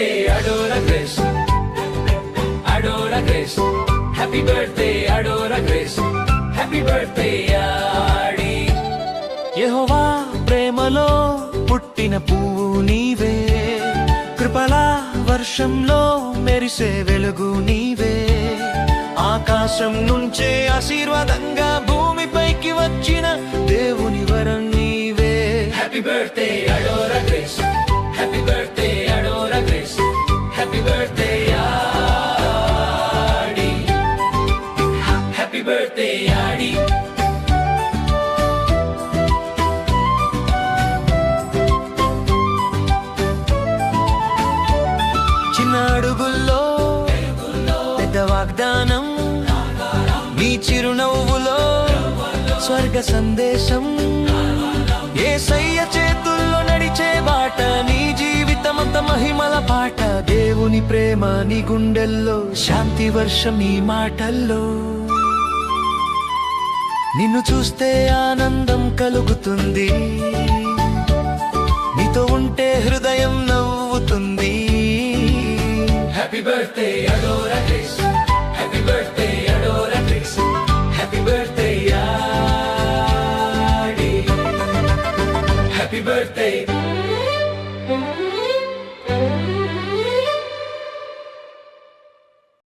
birthday Adora Grace, Adora Grace, happy birthday Adora Grace, happy birthday Adi. యెహోవా ప్రేమలో పుట్టిన పువ్వు నీవే, కృపల వర్షంలో మెరిసే వెలుగు నీవే, ఆకాశం నుంచే ఆశీర్వాదంగా భూమిపైకి వచ్చిన దేవుని వరం నీవే. Happy birthday Adora Grace, happy birthday Adora Grace, happy birthday Adi, happy birthday Adi. చిన్న అడుగుల్లో పెద్ద వాగ్దానం, నీ చిరునవ్వులో స్వర్గ సందేశం, యేసయ్య చేతుల్లో నడిచే బాట, నీ జీవితమంత మహిమల పాట, దేవుని ప్రేమ నీ గుండెల్లో, శాంతి వర్షం నీ మాటల్లో. నిన్ను చూస్తే ఆనందం కలుగుతుంది, నీతో ఉంటే హృదయం నవ్వుతుంది. Happy birthday Adora Grace, happy birthday Adora Grace, happy birthday Adi, happy birthday